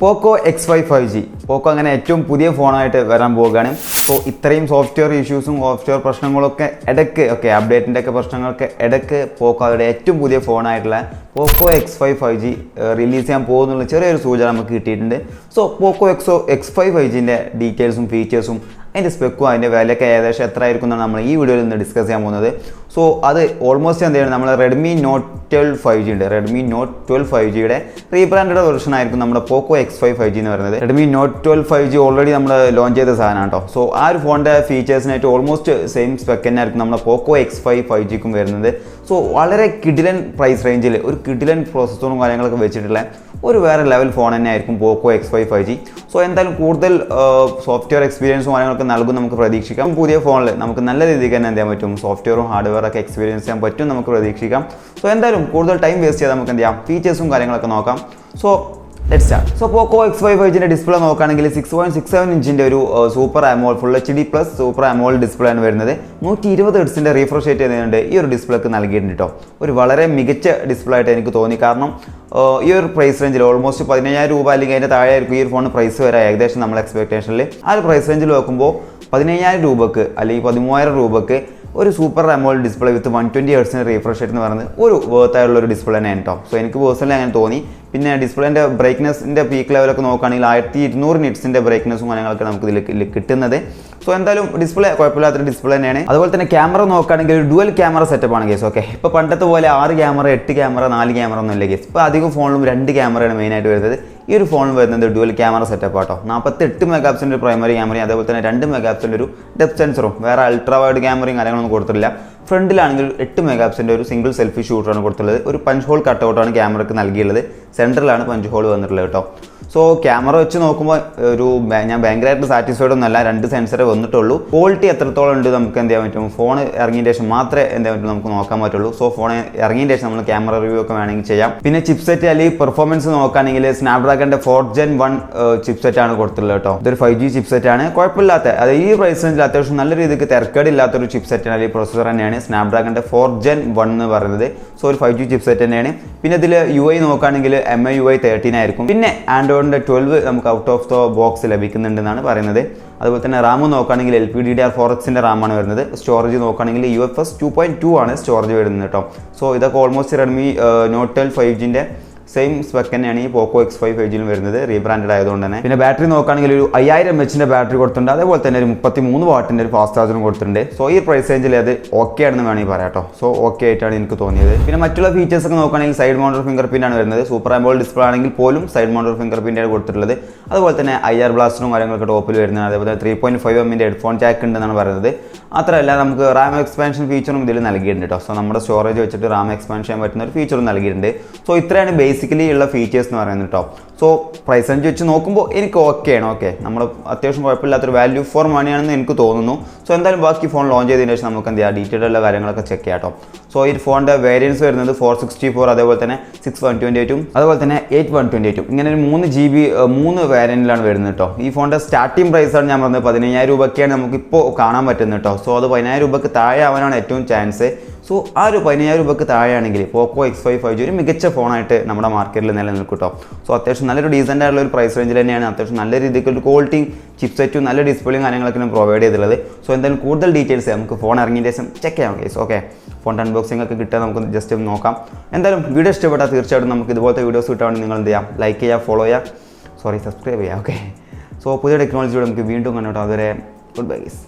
Poco X5 5G. Poco അങ്ങനെ ഏറ്റവും പുതിയ ഫോണായിട്ട് വരാൻ പോവുകയാണ്. സോ ഇത്രയും സോഫ്റ്റ്വെയർ ഇഷ്യൂസും സോഫ്റ്റ്വെയർ പ്രശ്നങ്ങളൊക്കെ ഇടയ്ക്ക് അപ്ഡേറ്റിൻ്റെ ഒക്കെ പ്രശ്നങ്ങളൊക്കെ ഇടയ്ക്ക് പോക്കോ അവരുടെ ഏറ്റവും പുതിയ ഫോണായിട്ടുള്ള Poco X5 5G റിലീസ് ചെയ്യാൻ പോകുന്നുള്ള ചെറിയൊരു സൂചന നമുക്ക് കിട്ടിയിട്ടുണ്ട്. സോ Poco X5 5Gൻ്റെ ഡീറ്റെയിൽസും ഫീച്ചേഴ്സും അതിൻ്റെ സ്പെക്കും അതിൻ്റെ വിലയൊക്കെ ഏകദേശം എത്ര ആയിരിക്കും എന്നാണ് നമ്മൾ ഈ വീഡിയോയിൽ നിന്ന് ഡിസ്കസ് ചെയ്യാൻ പോകുന്നത്. സോ അത് ഓൾമോസ്റ്റ് എന്താണ് നമ്മൾ റെഡ്മി നോട്ട് 12 5G ഉണ്ട്. റെഡ്മി നോട്ട് 12 5Gയുടെ റീബ്രാൻഡഡ് വെർഷൻ ആയിരിക്കും നമ്മുടെ Poco X5 5G എന്ന് പറയുന്നത്. റെഡ്മി നോട്ട് 12 5G ഓൾറെഡി നമ്മൾ ലോഞ്ച് ചെയ്ത സാധനമാണ് കേട്ടോ. സോ ആ ഒരു ഫോണിൻ്റെ ഫീച്ചേഴ്സിനായിട്ട് ഓൾമോസ്റ്റ് സെയിം സ്പെക്ക് തന്നെ ആയിരിക്കും നമ്മുടെ Poco X5 5Gക്കും വരുന്നത്. സോ വളരെ കിഡിലൻ പ്രൈസ് റേഞ്ചിൽ ഒരു കിഡിലൻ പ്രോസസ്സറും കാര്യങ്ങളൊക്കെ വെച്ചിട്ടുള്ള ഒരു വേറെ ലെവൽ ഫോൺ തന്നെ ആയിരിക്കും Poco X5 5G. സോ എന്തായാലും കൂടുതൽ സോഫ്റ്റ്വെയർ എക്സ്പീരിയൻസും കാര്യങ്ങളൊക്കെ നൽകും നമുക്ക് പ്രതീക്ഷിക്കാം. പുതിയ ഫോണിൽ നമുക്ക് നല്ല രീതിക്ക് തന്നെ എന്ത് ചെയ്യാൻ പറ്റും, സോഫ്റ്റ്വെയറും ഹാർഡ്വെയറൊക്കെ എക്സ്പീരിയൻസ് ചെയ്യാൻ പറ്റും നമുക്ക് പ്രതീക്ഷിക്കാം. സോ എന്തായാലും കൂടുതൽ ടൈം വേസ്റ്റ് ചെയ്താൽ നമുക്ക് എന്ത് ചെയ്യാം, ഫീച്ചേഴ്സും കാര്യങ്ങളൊക്കെ നോക്കാം. So let's start. So Poco X5 5Gൻ്റെ ഡിസ്പ്ലേ നോക്കുകയാണെങ്കിൽ 6.67 ഇഞ്ചിൻ്റെ ഒരു super AMOLED full HD plus super AMOLED display ആണ് വരുന്നത്. 120 ഹെർട്സിൻ്റെ റീഫ്രഷ് റേറ്റ് ചെയ്യുന്നുണ്ട് ഈ ഒരു ഡിസ്പ്ലേക്ക് നൽകിയിട്ടുണ്ട് കേട്ടോ. ഒരു വളരെ മികച്ച ഡിസ്പ്ലേ ആയിട്ട് എനിക്ക് തോന്നി. കാരണം ഈ ഒരു പ്രൈസ് റേഞ്ചിൽ ഓൾമോസ്റ്റ് 15,000 രൂപ അല്ലെങ്കിൽ അതിൻ്റെ താഴെ ആയിരിക്കും ഈ ഒരു ഫോൺ പ്രൈസ് വരാം ഏകദേശം നമ്മൾ എക്സ്പെക്ടേഷനിൽ. ആ ഒരു പ്രൈസ് റേഞ്ചിൽ നോക്കുമ്പോൾ 15,000 രൂപക്ക് അല്ലെങ്കിൽ 13,000 രൂപക്ക് ഒരു സൂപ്പർ അമോൾഡ് ഡിസ്പ്ലേ വിത്ത് 120 ഹെർട്സിൻ്റെ റീഫ്രഷ് റേറ്റ് എന്ന് പറയുന്നത് ഒരു വേർത്തായുള്ള ഒരു ഡിസ്പ്ലേ തന്നെയാണ് കേട്ടോ. സോ എനിക്ക് പേഴ്സണലി അങ്ങനെ തോന്നി. പിന്നെ ഡിസ്പ്ലേൻ്റെ ബ്രൈറ്റ്നസിൻ്റെ പീക്ക് ലെവലൊക്കെ നോക്കുകയാണെങ്കിൽ 1200 നിറ്റ്സിൻ്റെ ബ്രൈറ്റ്നസും കാര്യങ്ങളൊക്കെ നമുക്ക് ഇതിൽ കിട്ടുന്നത്. സോ എന്തായാലും ഡിസ്പ്ലേ കുഴപ്പമില്ലാത്തൊരു ഡിസ്പ്ലേ തന്നെയാണ്. അതുപോലെ തന്നെ ക്യാമറ നോക്കുകയാണെങ്കിൽ ഒരു ഡുവൽ ക്യാമറ സെറ്റപ്പ് ആണ് കേസ്. ഓക്കെ, ഇപ്പോൾ പണ്ടത്തെ പോലെ 6 ക്യാമറ 8 ക്യാമറ 4 ക്യാമറ ഒന്നും ഇല്ല കേസ്. ഇപ്പോൾ അധികം ഫോണിലും 2 ക്യാമറയാണ് മെയിനായിട്ട് വരുന്നത്. ഈ ഒരു ഫോണിൽ വരുന്നത് ഡുവൽ ക്യാമറ സെറ്റപ്പ് ആട്ടോ. 48 മെഗാ പിക്സലിൻ്റെ ഒരു പ്രൈമറി ക്യാമറയും അതേപോലെ തന്നെ 2 മെഗാ പിക്സലിൻ്റെ ഒരു ഡെപ്ത് സെൻസറും, വേറെ അൾട്രാ വൈഡ് ക്യാമറയും കാര്യങ്ങളൊന്നും കൊടുത്തിട്ടില്ല. ഫ്രണ്ടിലാണെങ്കിൽ 8 മെഗാ പിക്സലിൻ്റെ ഒരു സിംഗിൾ സെൽഫി ഷൂട്ടറാണ് കൊടുത്തുള്ളത്. ഒരു പഞ്ച് ഹോൾ കട്ടൗട്ടാണ് ക്യാമറയ്ക്ക് നൽകിയുള്ളത്. സെൻറ്ററിലാണ് പഞ്ച് ഹോൾ വന്നിട്ടുള്ളത് കേട്ടോ. സോ ക്യാമറ വെച്ച് നോക്കുമ്പോൾ ഞാൻ ഭയങ്കരമായിട്ട് സാറ്റിസ്ഫൈഡ് ഒന്നുമല്ല. 2 സെൻസറേ വന്നിട്ടുള്ളൂ. ക്വാളിറ്റി എത്രത്തോളം ഉണ്ട് നമുക്ക് എന്ത് ചെയ്യാൻ പറ്റും, ഫോൺ ഇറങ്ങിയതിന് ശേഷം മാത്രമേ എന്ത് ചെയ്യാൻ പറ്റും നമുക്ക് നോക്കാൻ പറ്റുള്ളൂ. സോ ഫോൺ ഇറങ്ങിയതിന് ശേഷം നമ്മൾ ക്യാമറ റിവ്യൂ ഒക്കെ വേണമെങ്കിൽ ചെയ്യാം. പിന്നെ ചിപ്സെറ്റ് അല്ലെങ്കിൽ പെർഫോമൻസ് നോക്കുകയാണെങ്കിൽ സ്നാപ്ഡ്രാഗണിൻ്റെ 4th Gen 1 ചിപ്സെറ്റ് ആണ് കൊടുത്തിട്ടുള്ളത് കേട്ടോ. ഇതൊരു 5G ചിപ്സെറ്റ് ആണ്. കുഴപ്പമില്ലാത്ത, അത് ഈ പ്രൈസ് റേഞ്ചിൽ അത്യാവശ്യം നല്ല രീതിക്ക് തിരക്കേടില്ലാത്തൊരു ചിപ്സെറ്റ് അല്ലെങ്കിൽ പ്രൊസസർ തന്നെയാണ് സ്നാപ്ഡ്രാഗണിൻ്റെ 4th Gen 1 എന്ന് പറയുന്നത്. സോ ഒരു 5G ചിപ്സെറ്റ് തന്നെയാണ്. പിന്നെ ഇതിൽ UI നോക്കുകയാണെങ്കിൽ MIUI 13 ആയിരിക്കും. പിന്നെ ആൻഡ്രോയിഡിൻ്റെ 12 നമുക്ക് ഔട്ട് ഓഫ് ദ ബോക്സ് ലഭിക്കുന്നുണ്ടെന്നാണ് പറയുന്നത്. അതുപോലെ തന്നെ റാം നോക്കുകയാണെങ്കിൽ LPDDR4Xൻ്റെ റാമാണ് വരുന്നത്. സ്റ്റോറേജ് നോക്കുകയാണെങ്കിൽ UFS 2.2 ആണ് സ്റ്റോറേജ് വരുന്നത് കേട്ടോ. സോ ഇതൊക്കെ ഓൾമോസ്റ്റ് റെഡ്മി നോട്ട് 12 5Gൻ്റെ സെയിം സ്പെക്ക് തന്നെയാണ് ഈ Poco X5 5Gയിലും വരുന്നത്, റീബ്രാൻഡഡ് ആയതുകൊണ്ട് തന്നെ. പിന്നെ ബാറ്ററി നോക്കുകയാണെങ്കിൽ ഒരു 5000 mAhന്റെ ബാറ്ററി കൊടുത്തിട്ടുണ്ട്. അതേപോലെ തന്നെ ഒരു 33 വാട്ടിൻ്റെ ഒരു ഫാസ്റ്റ് ചാർജറും കൊടുത്തിട്ടുണ്ട്. സോ ഈ പ്രൈസ് റേഞ്ചിൽ അത് ഓക്കെ ആണെന്ന് വേണമെങ്കിൽ പറയാം കേട്ടോ. സോ ഓക്കെ ആയിട്ടാണ് എനിക്ക് തോന്നിയത്. പിന്നെ മറ്റുള്ള ഫീച്ചേഴ്സ് ഒക്കെ നോക്കുകയാണെങ്കിൽ സൈഡ് മൗണ്ടർ ഫിംഗർ പ്രിൻ്റ് ആണ് വരുന്നത്. സൂപ്പർ അമോൾഡ് ഡിസ്പ്ലേ ആണെങ്കിൽ പോലും സൈഡ് മൗണ്ടർ ഫിംഗർ പ്രിൻ്റ് ആണ് കൊടുത്തിട്ടുള്ളത്. അതുപോലെ തന്നെ IR ബ്ലാസ്റ്ററും കാര്യങ്ങളൊക്കെ ടോപ്പിൽ വരുന്നത്. അതേപോലെ 3.5mm ഹെഡ്ഫോൺ ജാക്ക് ഉണ്ടെന്നാണ് പറയുന്നത്. മാത്രമല്ല നമുക്ക് റാം എക്സ്പാൻഷൻ ഫീച്ചറും ഇതിൽ നൽകിയിട്ടുണ്ട് കേട്ടോ. സോ നമ്മുടെ സ്റ്റോറേജ് വെച്ചിട്ട് റാം എക്സ്പാൻഷൻ ചെയ്യാൻ പറ്റുന്ന ഒരു ഫീച്ചറും നൽകിയിട്ടുണ്ട്. സോ ഇത്രയാണ് ബേസിക്കലി ഉള്ള ഫീച്ചേഴ്സ് എന്ന് പറയുന്നത് കേട്ടോ. സോ പ്രൈസ് റേഞ്ച് വെച്ച് നോക്കുമ്പോൾ എനിക്ക് ഓക്കെയാണ്. ഓക്കെ, നമ്മൾ അത്യാവശ്യം കുഴപ്പമില്ലാത്തൊരു വാല്യൂ ഫോർ മണിയാണെന്ന് എനിക്ക് തോന്നുന്നു. സോ എന്തായാലും ബാക്കി ഫോൺ ലോഞ്ച് ചെയ്തതിന് ശേഷം നമുക്ക് എന്ത് ചെയ്യാം, ഡീറ്റെയിൽ ഉള്ള കാര്യങ്ങളൊക്കെ ചെക്ക് ചെയ്യാം കേട്ടോ. സോ ഈ ഫോണിൻ്റെ വേരിയൻസ് വരുന്നത് 464, അതേപോലെ തന്നെ 6128ഉം അതുപോലെ തന്നെ 8128ഉം ഇങ്ങനെ ഒരു 3 GB 3 വേരിയൻറ്റിലാണ് വരുന്നത് കേട്ടോ. ഈ ഫോണിൻ്റെ സ്റ്റാർട്ടിംഗ് പ്രൈസാണ് ഞാൻ പറഞ്ഞത് 15,000 രൂപയ്ക്കാണ് നമുക്കിപ്പോൾ കാണാൻ പറ്റുന്നത് കേട്ടോ. സോ അത് 15,000 രൂപയ്ക്ക് താഴെ ആവാനാണ് ഏറ്റവും ചാൻസ്. സോ ആ ഒരു 15,000 രൂപയ്ക്ക് താഴെയാണെങ്കിൽ Poco X5 5G ഒരു മികച്ച ഫോണായിട്ട് നമ്മുടെ മാർക്കറ്റിൽ നിലനിൽക്കും കേട്ടോ. സോ അത്യാവശ്യം നല്ലൊരു ഡീസൻ്റ് ആയിട്ടുള്ള ഒരു പ്രൈസ് റേഞ്ചിൽ തന്നെയാണ് അത്യാവശ്യം നല്ല രീതിക്ക് ഒരു ക്വാളിറ്റിയും ചിപ്സെറ്റും നല്ല ഡിസ്പ്ലേയും കാര്യങ്ങളൊക്കെ പ്രൊവൈഡ് ചെയ്തിട്ടുള്ളത്. സോ എന്തായാലും കൂടുതൽ ഡീറ്റെയിൽസ് നമുക്ക് ഫോൺ ഇറങ്ങിയതിന് ശേഷം ചെക്ക് ചെയ്യാം കേസ്. ഓക്കെ, ഫോൺ അൺബോക്സിംഗ് ഒക്കെ കിട്ടാൻ നമുക്ക് ജസ്റ്റ് ഒന്ന് നോക്കാം. എന്തായാലും വീഡിയോ ഇഷ്ടപ്പെട്ടാൽ തീർച്ചയായിട്ടും നമുക്ക് ഇതുപോലത്തെ വീഡിയോസ് കിട്ടുകയാണെങ്കിൽ നിങ്ങൾ എന്ത് ചെയ്യാം, ലൈക്ക് ചെയ്യുക, ഫോളോ ചെയ്യുക, സബ്സ്ക്രൈബ് ചെയ്യുക. ഓക്കെ, സോ പുതിയ ടെക്നോളജിയോട് നമുക്ക് വീണ്ടും കണ്ടോട്ടോ. അതുവരെ ഗുഡ് ബൈ ഗൈസ്.